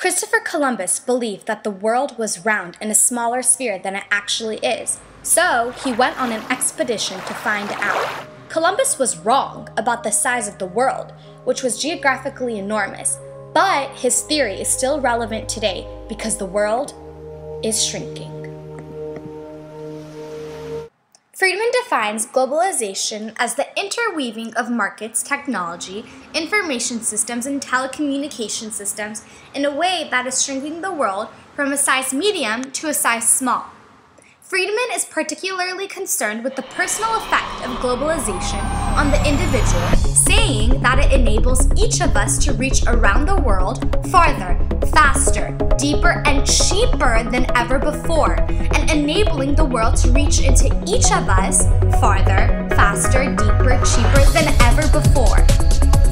Christopher Columbus believed that the world was round in a smaller sphere than it actually is, so he went on an expedition to find out. Columbus was wrong about the size of the world, which was geographically enormous, but his theory is still relevant today because the world is shrinking. Friedman defines globalization as the interweaving of markets, technology, information systems, and telecommunication systems in a way that is shrinking the world from a size medium to a size small. Friedman is particularly concerned with the personal effect of globalization on the individual, saying that it enables each of us to reach around the world farther, faster, deeper, and cheaper than ever before, and enabling the world to reach into each of us farther, faster, deeper, cheaper than ever before.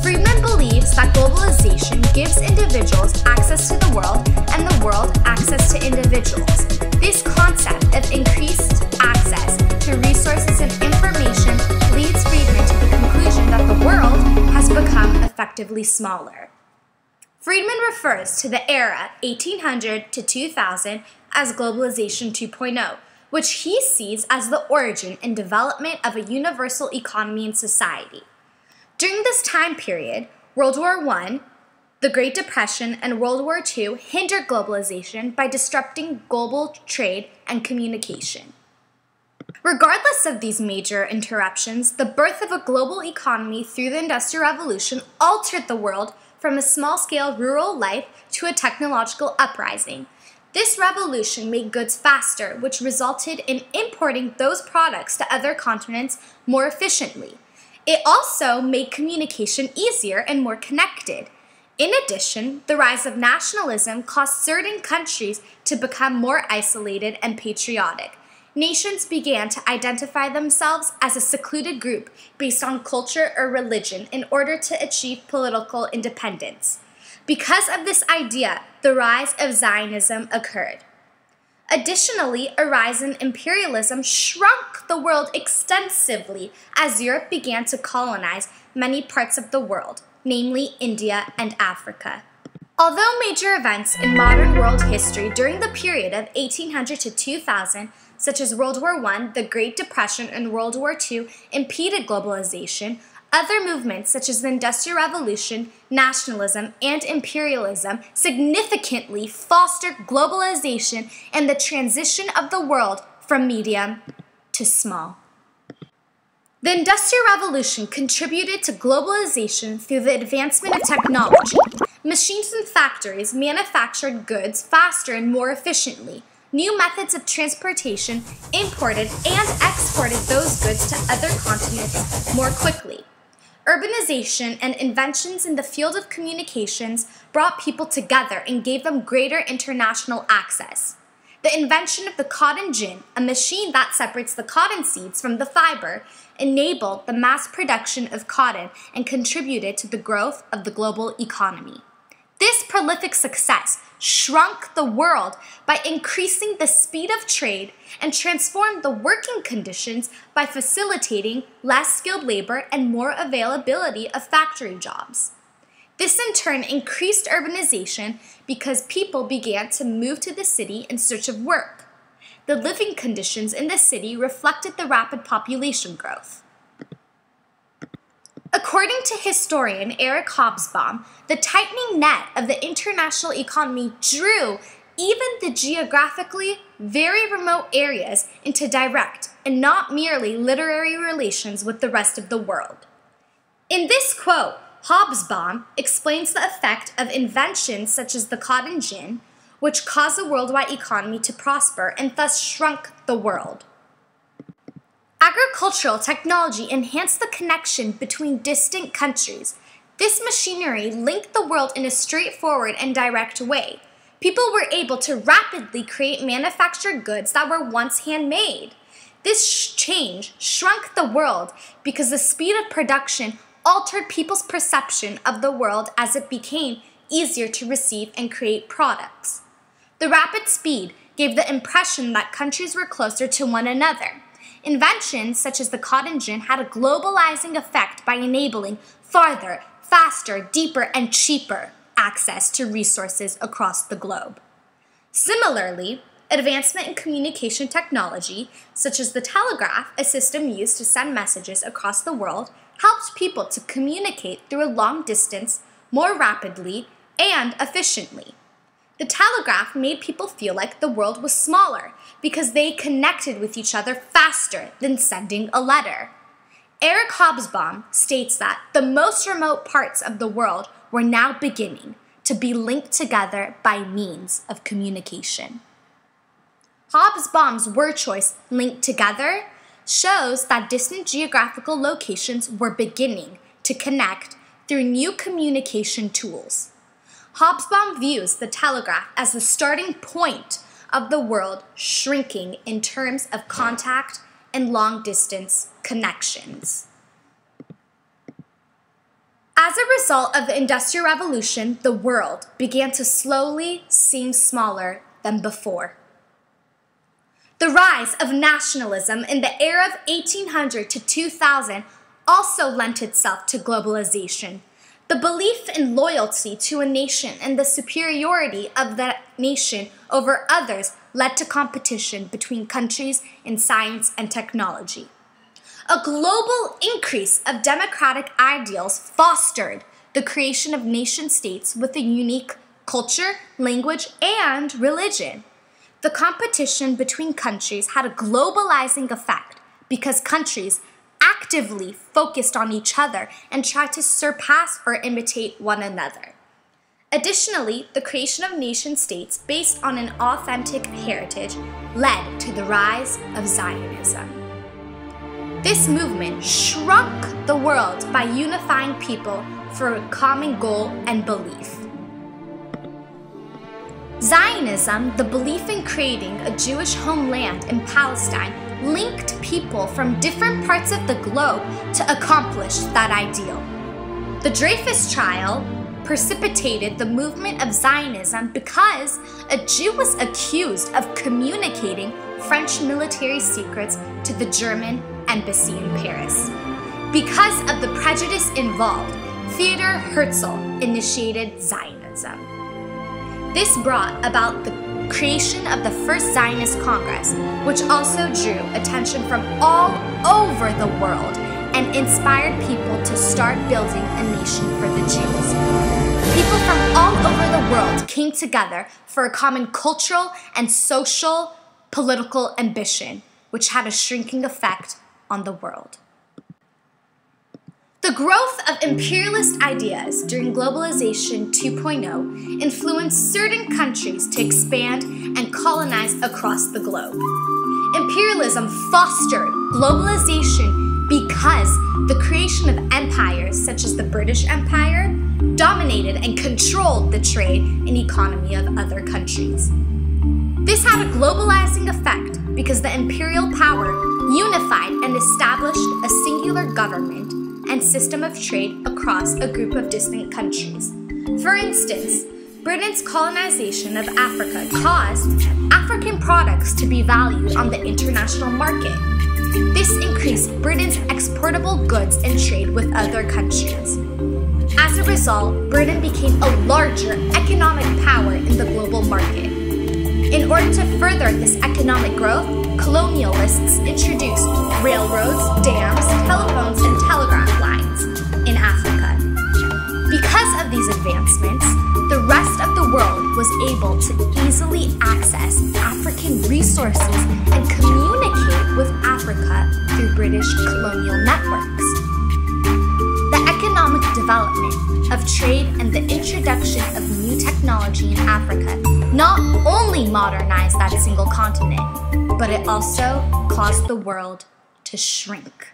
Friedman believes that globalization gives individuals access to the world and the world access to individuals. This concept of increased access to resources and information leads Friedman to the conclusion that the world has become effectively smaller. Friedman refers to the era 1800 to 2000 as Globalization 2.0, which he sees as the origin and development of a universal economy and society. During this time period, World War I, the Great Depression, and World War II hindered globalization by disrupting global trade and communication. Regardless of these major interruptions, the birth of a global economy through the Industrial Revolution altered the world from a small-scale rural life to a technological uprising. This revolution made goods faster, which resulted in importing those products to other continents more efficiently. It also made communication easier and more connected. In addition, the rise of nationalism caused certain countries to become more isolated and patriotic. Nations began to identify themselves as a secluded group based on culture or religion in order to achieve political independence. Because of this idea, the rise of Zionism occurred. Additionally, a rise in imperialism shrunk the world extensively as Europe began to colonize many parts of the world, namely India and Africa. Although major events in modern world history during the period of 1800 to 2000, such as World War I, the Great Depression, and World War II, impeded globalization, other movements such as the Industrial Revolution, nationalism, and imperialism significantly fostered globalization and the transition of the world from medium to small. The Industrial Revolution contributed to globalization through the advancement of technology. Machines and factories manufactured goods faster and more efficiently. New methods of transportation imported and exported those goods to other continents more quickly. Urbanization and inventions in the field of communications brought people together and gave them greater international access. The invention of the cotton gin, a machine that separates the cotton seeds from the fiber, enabled the mass production of cotton and contributed to the growth of the global economy. This prolific success shrunk the world by increasing the speed of trade and transformed the working conditions by facilitating less skilled labor and more availability of factory jobs. This in turn increased urbanization because people began to move to the city in search of work. The living conditions in the city reflected the rapid population growth. According to historian Eric Hobsbawm, the tightening net of the international economy drew even the geographically very remote areas into direct and not merely literary relations with the rest of the world. In this quote, Hobsbawm explains the effect of inventions such as the cotton gin, which caused the worldwide economy to prosper and thus shrunk the world. Agricultural technology enhanced the connection between distant countries. This machinery linked the world in a straightforward and direct way. People were able to rapidly create manufactured goods that were once handmade. This change shrunk the world because the speed of production altered people's perception of the world as it became easier to receive and create products. The rapid speed gave the impression that countries were closer to one another. Inventions such as the cotton gin had a globalizing effect by enabling farther, faster, deeper, and cheaper. access to resources across the globe. Similarly, advancement in communication technology, such as the telegraph, a system used to send messages across the world, helped people to communicate through a long distance more rapidly and efficiently. The telegraph made people feel like the world was smaller because they connected with each other faster than sending a letter. Eric Hobsbawm states that the most remote parts of the world were now beginning to be linked together by means of communication. Hobsbawm's word choice, linked together, shows that distant geographical locations were beginning to connect through new communication tools. Hobsbawm views the telegraph as the starting point of the world shrinking in terms of contact and long-distance connections. As a result of the Industrial Revolution, the world began to slowly seem smaller than before. The rise of nationalism in the era of 1800 to 2000 also lent itself to globalization. The belief in loyalty to a nation and the superiority of that nation over others led to competition between countries in science and technology. A global increase of democratic ideals fostered the creation of nation-states with a unique culture, language, and religion. The competition between countries had a globalizing effect because countries actively focused on each other and tried to surpass or imitate one another. Additionally, the creation of nation-states based on an authentic heritage led to the rise of Zionism. This movement shrunk the world by unifying people for a common goal and belief. Zionism, the belief in creating a Jewish homeland in Palestine, linked people from different parts of the globe to accomplish that ideal. The Dreyfus trial precipitated the movement of Zionism because a Jew was accused of communicating French military secrets to the German embassy in Paris. Because of the prejudice involved, Theodor Herzl initiated Zionism. This brought about the creation of the first Zionist Congress, which also drew attention from all over the world and inspired people to start building a nation for the Jews. People from all over the world came together for a common cultural and social political ambition, which had a shrinking effect on the world. The growth of imperialist ideas during Globalization 2.0 influenced certain countries to expand and colonize across the globe. Imperialism fostered globalization because the creation of empires such as the British Empire dominated and controlled the trade and economy of other countries. This had a globalizing effect because the imperial power unified and established a singular government and system of trade across a group of distant countries. For instance, Britain's colonization of Africa caused African products to be valued on the international market. This increased Britain's exportable goods and trade with other countries. As a result, Britain became a larger economic power in the global market. In order to further this economic growth, colonialists introduced railroads, dams, telephones, and telegraph lines in Africa. Because of these advancements, the rest of the world was able to easily access African resources and communicate with Africa through British colonial networks. The economic development of trade and the introduction of new technology in Africa not only modernized that single continent, but it also caused the world to shrink.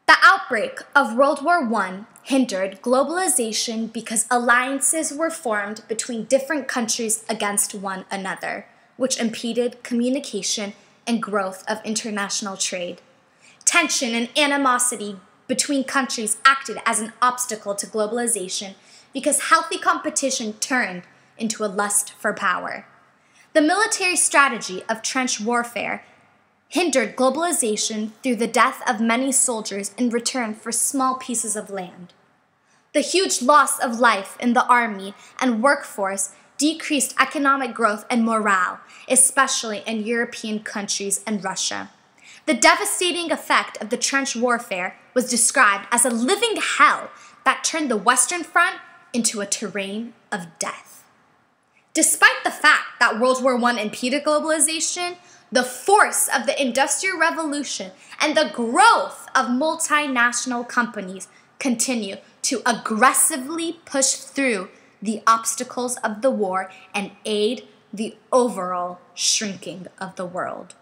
The outbreak of World War I hindered globalization because alliances were formed between different countries against one another, which impeded communication and growth of international trade. Tension and animosity between countries acted as an obstacle to globalization because healthy competition turned into a lust for power. The military strategy of trench warfare hindered globalization through the death of many soldiers in return for small pieces of land. The huge loss of life in the army and workforce decreased economic growth and morale, especially in European countries and Russia. The devastating effect of the trench warfare was described as a living hell that turned the Western Front into a terrain of death. Despite the fact that World War I impeded globalization, the force of the Industrial Revolution and the growth of multinational companies continue to aggressively push through the obstacles of the war and aid the overall shrinking of the world.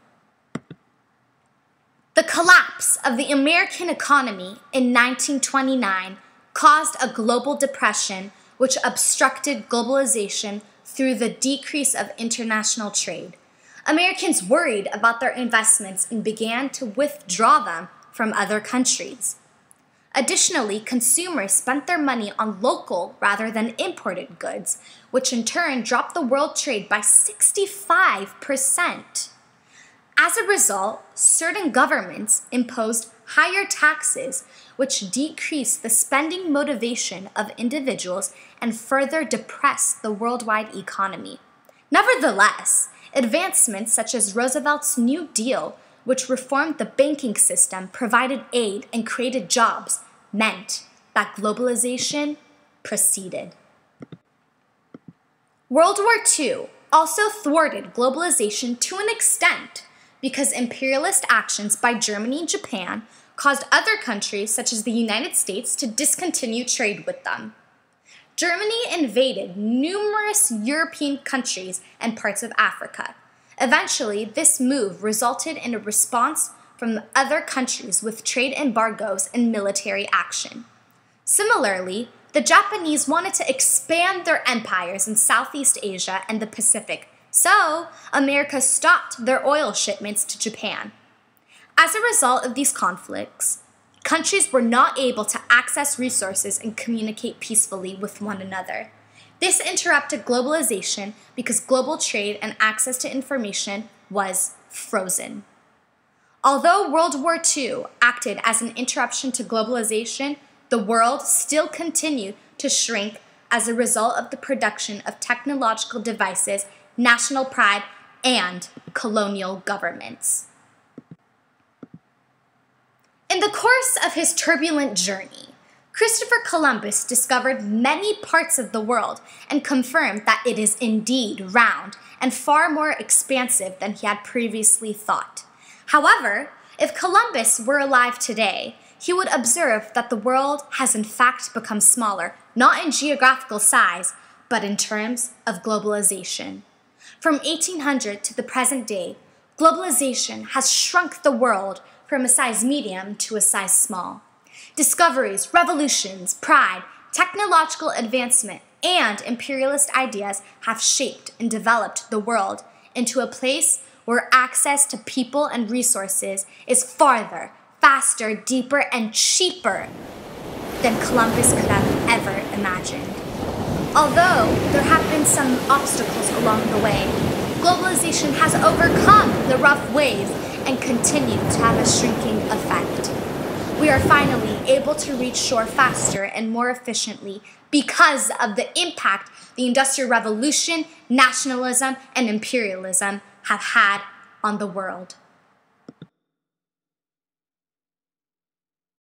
The collapse of the American economy in 1929 caused a global depression which obstructed globalization through the decrease of international trade. Americans worried about their investments and began to withdraw them from other countries. Additionally, consumers spent their money on local rather than imported goods, which in turn dropped the world trade by 65%. As a result, certain governments imposed higher taxes, which decreased the spending motivation of individuals and further depressed the worldwide economy. Nevertheless, advancements such as Roosevelt's New Deal, which reformed the banking system, provided aid, and created jobs, meant that globalization proceeded. World War II also thwarted globalization to an extent because imperialist actions by Germany and Japan caused other countries, such as the United States, to discontinue trade with them. Germany invaded numerous European countries and parts of Africa. Eventually, this move resulted in a response from the other countries with trade embargoes and military action. Similarly, the Japanese wanted to expand their empires in Southeast Asia and the Pacific, so America stopped their oil shipments to Japan. As a result of these conflicts, countries were not able to access resources and communicate peacefully with one another. This interrupted globalization because global trade and access to information was frozen. Although World War II acted as an interruption to globalization, the world still continued to shrink as a result of the production of technological devices, national pride, and colonial governments. In the course of his turbulent journey, Christopher Columbus discovered many parts of the world and confirmed that it is indeed round and far more expansive than he had previously thought. However, if Columbus were alive today, he would observe that the world has in fact become smaller, not in geographical size, but in terms of globalization. From 1800 to the present day, globalization has shrunk the world from a size medium to a size small. Discoveries, revolutions, pride, technological advancement, and imperialist ideas have shaped and developed the world into a place where access to people and resources is farther, faster, deeper, and cheaper than Columbus could have ever imagined. Although there have been some obstacles along the way, globalization has overcome the rough ways and continued to have a shrinking effect. We are finally able to reach shore faster and more efficiently because of the impact the Industrial Revolution, nationalism, and imperialism have had on the world.